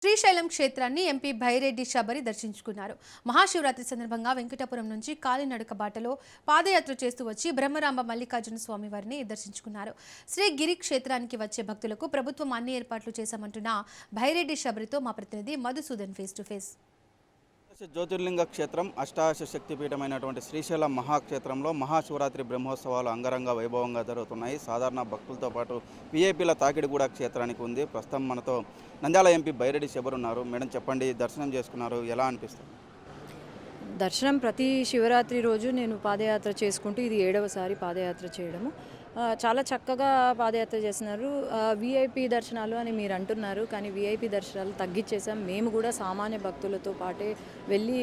శ్రీశైలం క్షేత్రాన్ని ఎంపీ భైరెడ్డి శబరి దర్శించుకున్నారు. మహాశివరాత్రి సందర్భంగా వెంకటాపురం నుంచి కాలినడక బాటలో పాదయాత్ర చేస్తూ వచ్చి బ్రహ్మరాంబ మల్లికార్జున స్వామి వారిని దర్శించుకున్నారు. శ్రీగిరి క్షేత్రానికి వచ్చే భక్తులకు ప్రభుత్వం అన్ని ఏర్పాట్లు చేశామంటున్న భైరెడ్డి శబరితో మా ప్రతినిధి మధుసూదన్ ఫేస్ టు ఫేస్. జ్యోతిర్లింగ క్షేత్రం అష్టాదశ శక్తిపీఠమైనటువంటి శ్రీశైలం మహాక్షేత్రంలో మహాశివరాత్రి బ్రహ్మోత్సవాలు అంగరంగ వైభవంగా జరుగుతున్నాయి. సాధారణ భక్తులతో పాటు విఐపీల తాకిడి కూడా క్షేత్రానికి ఉంది. ప్రస్తుతం మనతో నంద్యాల ఎంపీ బైరెడ్డి శబరి ఉన్నారు. మేడం చెప్పండి, దర్శనం చేసుకున్నారు, ఎలా అనిపిస్తుంది? దర్శనం ప్రతి శివరాత్రి రోజు నేను పాదయాత్ర చేసుకుంటూ ఇది 7వసారి పాదయాత్ర చేయడము. చాలా చక్కగా పాదయాత్ర చేస్తున్నారు. విఐపి దర్శనాలు అని మీరు అంటున్నారు, కానీ విఐపి దర్శనాలు తగ్గించేసాం. మేము కూడా సామాన్య భక్తులతో పాటే వెళ్ళి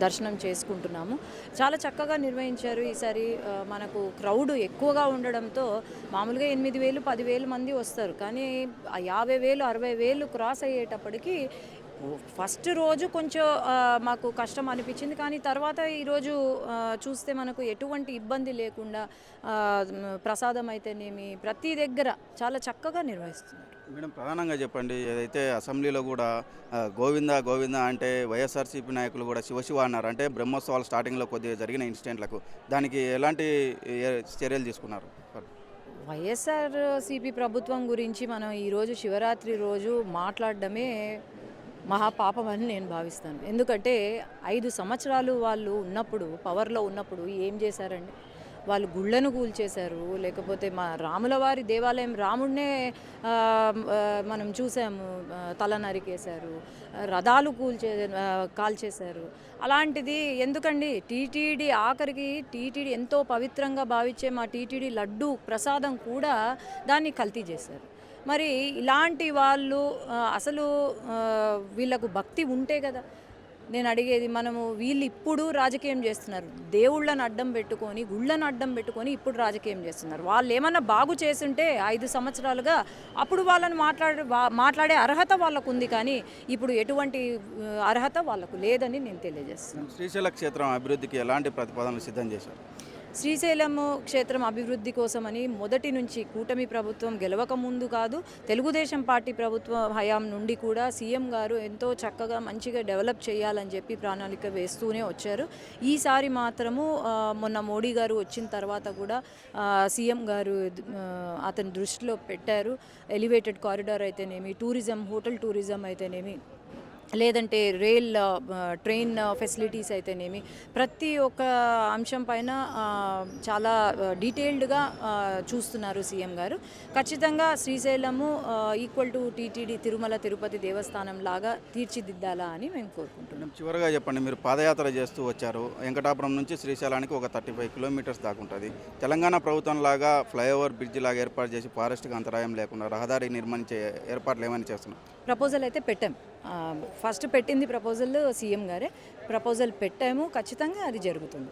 దర్శనం చేసుకుంటున్నాము. చాలా చక్కగా నిర్వహించారు. ఈసారి మనకు క్రౌడ్ ఎక్కువగా ఉండడంతో మామూలుగా 8,000 10,000 మంది వస్తారు, కానీ 50,000 60,000 క్రాస్ అయ్యేటప్పటికి ఫస్ట్ రోజు కొంచెం మాకు కష్టం అనిపించింది, కానీ తర్వాత ఈరోజు చూస్తే మనకు ఎటువంటి ఇబ్బంది లేకుండా ప్రసాదం అయితేనేమి ప్రతి దగ్గర చాలా చక్కగా నిర్వహిస్తున్నారు. మేడం ప్రధానంగా చెప్పండి, ఏదైతే అసెంబ్లీలో కూడా గోవింద గోవింద అంటే వైఎస్ఆర్సీపీ నాయకులు కూడా శివశివ అన్నారు. అంటే బ్రహ్మోత్సవాలు స్టార్టింగ్లో కొద్దిగా జరిగిన ఇన్సిడెంట్లకు దానికి ఎలాంటి చర్యలు తీసుకున్నారు? వైఎస్ఆర్సీపీ ప్రభుత్వం గురించి మనం ఈరోజు శివరాత్రి రోజు మాట్లాడడమే మహాపాపం అని నేను భావిస్తాను. ఎందుకంటే 5 సంవత్సరాలు వాళ్ళు ఉన్నప్పుడు, పవర్లో ఉన్నప్పుడు ఏం చేశారండి? వాళ్ళు గుళ్ళను కూల్చేశారు, లేకపోతే మా రాముల వారి దేవాలయం రాముడినే మనం చూసాము, తల నరికేశారు, రథాలు కాల్చేశారు. అలాంటిది ఎందుకండి? టీటీడీ ఆఖరికి టీటీడీ ఎంతో పవిత్రంగా భావించే మా టీటీడీ లడ్డు ప్రసాదం కూడా దాన్ని కల్తీ చేశారు. మరి ఇలాంటి వాళ్ళు అసలు వీళ్ళకు భక్తి ఉంటే కదా నేను అడిగేది. మనము వీళ్ళు ఇప్పుడు రాజకీయం చేస్తున్నారు, దేవుళ్ళను అడ్డం పెట్టుకొని గుళ్ళను అడ్డం పెట్టుకొని ఇప్పుడు రాజకీయం చేస్తున్నారు. వాళ్ళు ఏమన్నా బాగు చేస్తుంటే 5 సంవత్సరాలుగా అప్పుడు వాళ్ళని మాట్లాడే అర్హత వాళ్ళకు ఉంది, కానీ ఇప్పుడు ఎటువంటి అర్హత వాళ్ళకు లేదని నేను తెలియజేస్తున్నాను. శ్రీశైల క్షేత్రం అభివృద్ధికి ఎలాంటి ప్రతిపాదనలు సిద్ధం చేశారు? శ్రీశైలం క్షేత్రం అభివృద్ధి కోసమని మొదటి నుంచి కూటమి ప్రభుత్వం గెలవక ముందు కాదు, తెలుగుదేశం పార్టీ ప్రభుత్వ హయాం నుండి కూడా సీఎం గారు ఎంతో చక్కగా మంచిగా డెవలప్ చేయాలని చెప్పి ప్రణాళిక వేస్తూనే వచ్చారు. ఈసారి మాత్రము మొన్న మోడీ గారు వచ్చిన తర్వాత కూడా సీఎం గారు అతని దృష్టిలో పెట్టారు. ఎలివేటెడ్ కారిడార్ అయితేనేమి, టూరిజం, హోటల్ టూరిజం అయితేనేమి, లేదంటే ట్రైన్ ఫెసిలిటీస్ అయితేనేమి, ప్రతి ఒక్క అంశం పైన చాలా డీటెయిల్డ్గా చూస్తున్నారు సీఎం గారు. ఖచ్చితంగా Srisailam equal to TTD Tirumala Tirupati దేవస్థానం లాగా తీర్చిదిద్దాలా అని మేము కోరుకుంటున్నాం. చివరిగా చెప్పండి, మీరు పాదయాత్ర చేస్తూ వచ్చారు. వెంకటాపురం నుంచి శ్రీశైలానికి ఒక 35 కిలోమీటర్స్ దాకా ఉంటుంది. తెలంగాణ ప్రభుత్వం లాగా ఫ్లైఓవర్ బ్రిడ్జ్ లాగా ఏర్పాటు చేసి ఫారెస్ట్కి అంతరాయం లేకుండా రహదారి నిర్మించే ఏర్పాట్లు ఏమైనా చేస్తున్నాం? ప్రపోజల్ అయితే పెట్టాం. ఫస్ట్ పెట్టింది ప్రపోజల్ సీఎం గారే. ప్రపోజల్ పెట్టాము, ఖచ్చితంగా అది జరుగుతుంది.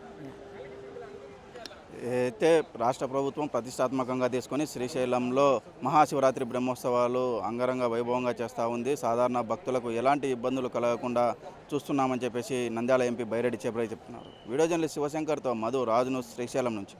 అయితే రాష్ట్ర ప్రభుత్వం ప్రతిష్టాత్మకంగా తీసుకొని శ్రీశైలంలో మహాశివరాత్రి బ్రహ్మోత్సవాలు అంగరంగ వైభవంగా చేస్తూ ఉంది. సాధారణ భక్తులకు ఎలాంటి ఇబ్బందులు కలగకుండా చూస్తున్నామని చెప్పేసి నంద్యాల ఎంపీ బైరెడ్డి శబరి చెప్తున్నారు. వీడియో జర్నలిస్ట్ శివశంకర్తో మధు, రాజు న్యూస్, శ్రీశైలం నుంచి.